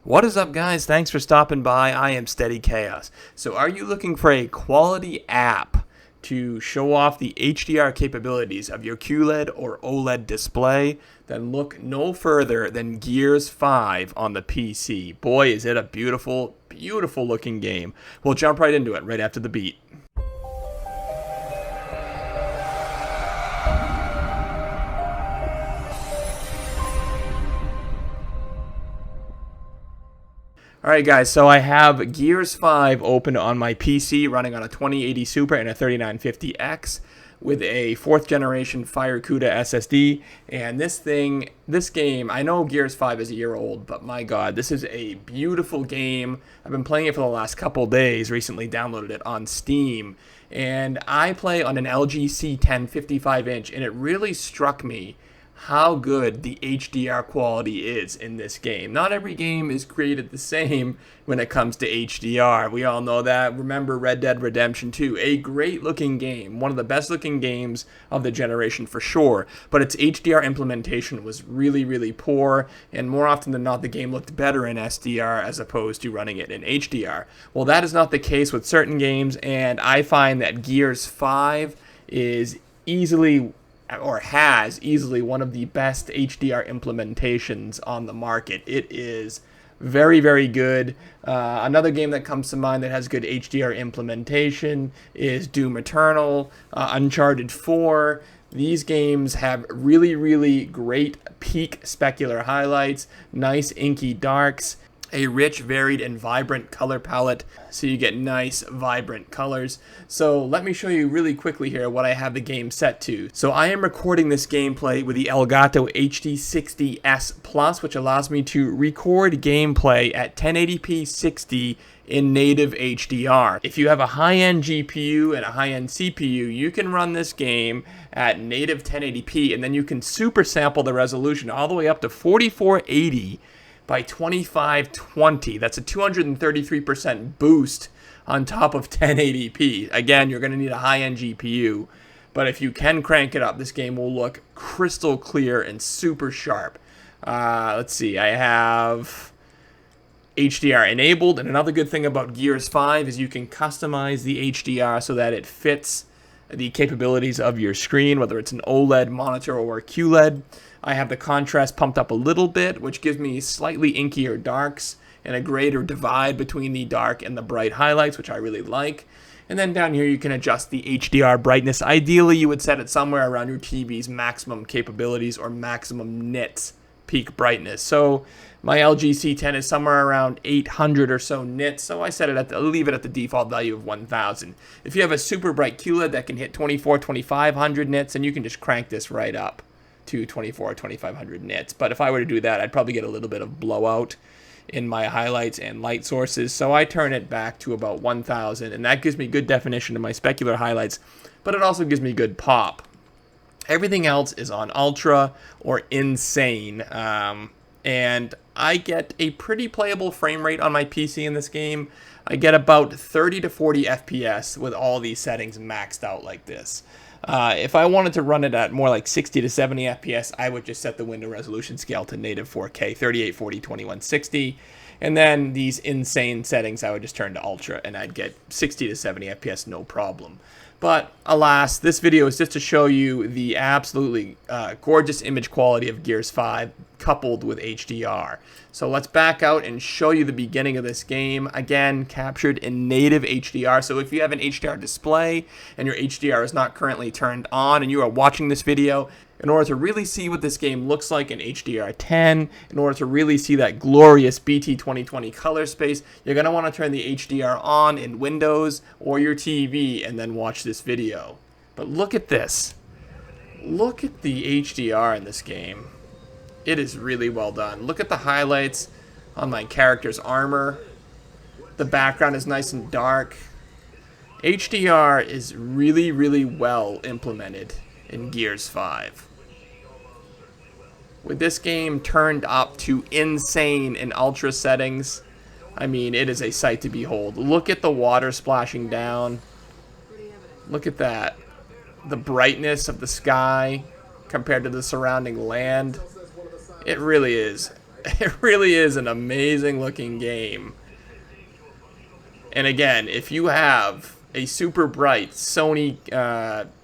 What is up, guys? Thanks for stopping by. I am Steady Chaos. So are you looking for a quality app to show off the HDR capabilities of your QLED or OLED display? Then look no further than Gears 5 on the PC. Boy, is it a beautiful, beautiful looking game. We'll jump right into it right after the beat. Alright guys, so I have Gears 5 open on my PC running on a 2080 Super and a 3950X with a 4th generation FireCuda SSD, and this game, I know Gears 5 is a year old, but my god, this is a beautiful game. I've been playing it for the last couple days, recently downloaded it on Steam, and I play on an LG C10 55-inch, and it really struck me how good the HDR quality is in this game. Not every game is created the same when it comes to HDR. We all know that. Remember Red Dead Redemption 2, a great looking game, one of the best looking games of the generation for sure, but its HDR implementation was really, really poor, and more often than not the game looked better in SDR as opposed to running it in HDR. Well, that is not the case with certain games, and I find that Gears 5 is easily has easily one of the best HDR implementations on the market. It is very, very good. Another game that comes to mind that has good HDR implementation is Doom Eternal, Uncharted 4. These games have really, really great peak specular highlights, nice inky darks, a rich, varied, and vibrant color palette, so you get nice, vibrant colors. So let me show you really quickly here what I have the game set to. So I am recording this gameplay with the Elgato HD60S Plus, which allows me to record gameplay at 1080p 60 in native HDR. If you have a high-end GPU and a high-end CPU, you can run this game at native 1080p, and then you can super sample the resolution all the way up to 4480 by 2520. That's a 233% boost on top of 1080p. Again, you're going to need a high-end GPU, but if you can crank it up, this game will look crystal clear and super sharp. Let's see, I have HDR enabled, and another good thing about Gears 5 is you can customize the HDR so that it fits the capabilities of your screen, whether it's an OLED monitor or a QLED. I have the contrast pumped up a little bit, which gives me slightly inkier darks and a greater divide between the dark and the bright highlights, which I really like. And then down here you can adjust the HDR brightness. Ideally, you would set it somewhere around your TV's maximum capabilities or maximum nits peak brightness. So my LG C10 is somewhere around 800 or so nits, so I set it leave it at the default value of 1000. If you have a super bright QLED that can hit 2500 nits, then you can just crank this right up to 2500 nits. But if I were to do that, I'd probably get a little bit of blowout in my highlights and light sources, so I turn it back to about 1000, and that gives me good definition in my specular highlights, but it also gives me good pop. Everything else is on ultra or insane, and I get a pretty playable frame rate on my PC in this game. I get about 30 to 40 FPS with all these settings maxed out like this. If I wanted to run it at more like 60 to 70 FPS, I would just set the window resolution scale to native 4K, 3840, 2160. And then these insane settings, I would just turn to ultra, and I'd get 60 to 70 FPS, no problem. But alas, this video is just to show you the absolutely gorgeous image quality of Gears 5 coupled with HDR. So let's back out and show you the beginning of this game. Again, captured in native HDR. So if you have an HDR display and your HDR is not currently turned on and you are watching this video, in order to really see what this game looks like in HDR10, in order to really see that glorious BT 2020 color space, you're going to want to turn the HDR on in Windows or your TV and then watch this video. But look at this. Look at the HDR in this game. It is really well done. Look at the highlights on my character's armor. The background is nice and dark. HDR is really, really well implemented in Gears 5. With this game turned up to insane and ultra settings, I mean, it is a sight to behold. Look at the water splashing down. Look at that. The brightness of the sky compared to the surrounding land. It really is It really is an amazing looking game. And again, if you have a super bright Sony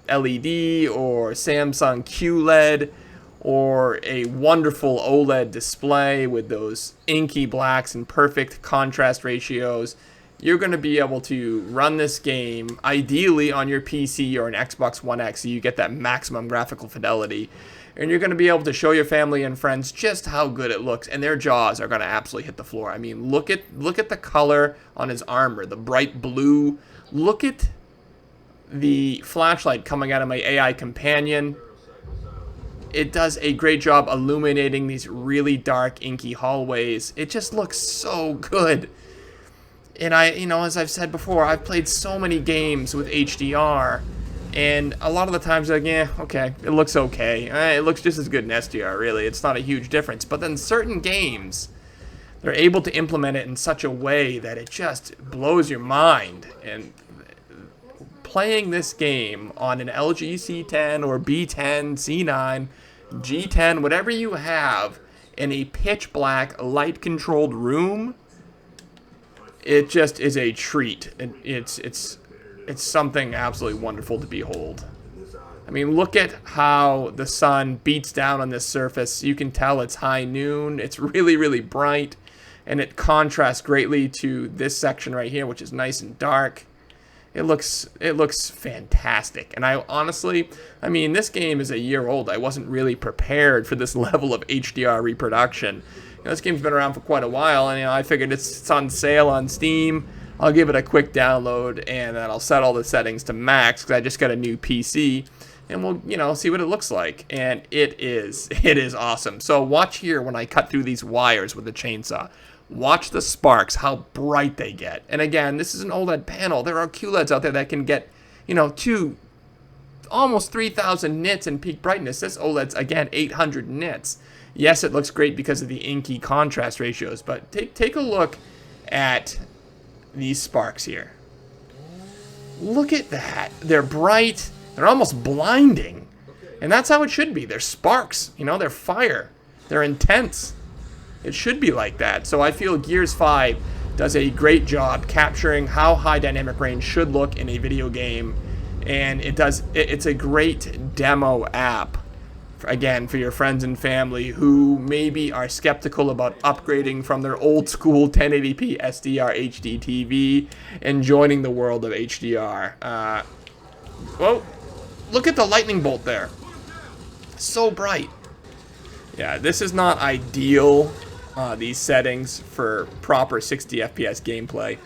LED or Samsung QLED or a wonderful OLED display with those inky blacks and perfect contrast ratios, you're going to be able to run this game ideally on your PC or an Xbox One X so you get that maximum graphical fidelity. And you're going to be able to show your family and friends just how good it looks, and their jaws are going to absolutely hit the floor. I mean, look at the color on his armor, the bright blue. Look at the flashlight coming out of my AI companion. It does a great job illuminating these really dark, inky hallways. It just looks so good. And as I've said before, I've played so many games with HDR, and a lot of the times, like, yeah, okay, it looks okay. It looks just as good in SDR, really. It's not a huge difference. But then certain games, they're able to implement it in such a way that it just blows your mind. And playing this game on an LG C10 or B10, C9, G10, whatever you have, in a pitch black, light-controlled room, it just is a treat. It's something absolutely wonderful to behold. I mean, look at how the sun beats down on this surface. You can tell it's high noon. It's really, really bright, and it contrasts greatly to this section right here, which is nice and dark. It looks fantastic. And I mean, this game is a year old. I wasn't really prepared for this level of HDR reproduction. This game's been around for quite a while, and I figured it's on sale on Steam. I'll give it a quick download, and then I'll set all the settings to max because I just got a new PC, and we'll see what it looks like. And it is awesome. So watch here when I cut through these wires with the chainsaw. Watch the sparks, how bright they get. And again, this is an OLED panel. There are QLEDs out there that can get, to almost 3,000 nits in peak brightness. This OLED's, again, 800 nits. Yes, it looks great because of the inky contrast ratios, but take a look at these sparks here. Look at that. They're bright. They're almost blinding. And that's how it should be. They're sparks. They're fire. They're intense. It should be like that. So I feel Gears 5 does a great job capturing how high dynamic range should look in a video game. And it's a great demo app, again, for your friends and family who maybe are skeptical about upgrading from their old school 1080p SDR HD TV and joining the world of HDR. Whoa, look at the lightning bolt there. So bright. Yeah, this is not ideal, these settings for proper 60 FPS gameplay.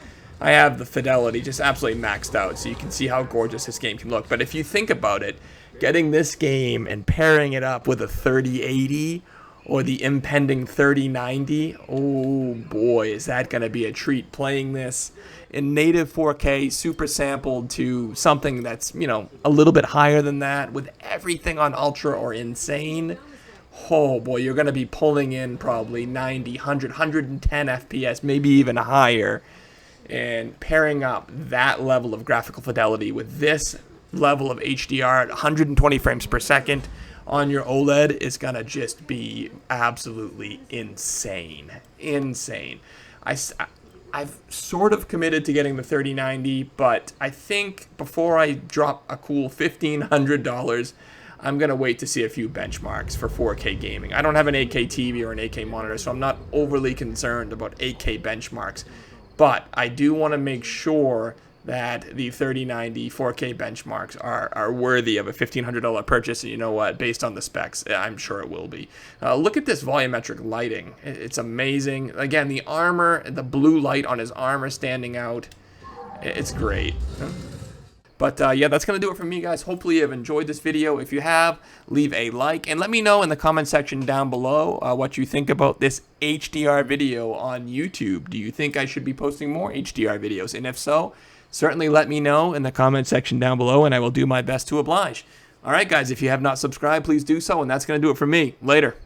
I have the fidelity just absolutely maxed out so you can see how gorgeous this game can look. But if you think about it, getting this game and pairing it up with a 3080 or the impending 3090, oh boy, is that going to be a treat. Playing this in native 4K, super sampled to something that's, a little bit higher than that with everything on ultra or insane. Oh boy, you're going to be pulling in probably 90, 100, 110 FPS, maybe even higher. And pairing up that level of graphical fidelity with this level of HDR at 120 frames per second on your OLED is going to just be absolutely insane. Insane. I've sort of committed to getting the 3090, but I think before I drop a cool $1,500, I'm going to wait to see a few benchmarks for 4K gaming. I don't have an 8K TV or an 8K monitor, so I'm not overly concerned about 8K benchmarks. But I do want to make sure that the 3090 4K benchmarks are worthy of a $1,500 purchase. And you know what? Based on the specs, I'm sure it will be. Look at this volumetric lighting. It's amazing. Again, the armor, the blue light on his armor standing out. It's great. But yeah, that's going to do it for me, guys. Hopefully you've enjoyed this video. If you have, leave a like. And let me know in the comment section down below what you think about this HDR video on YouTube. Do you think I should be posting more HDR videos? And if so, certainly let me know in the comment section down below, and I will do my best to oblige. All right, guys, if you have not subscribed, please do so. And that's going to do it for me. Later.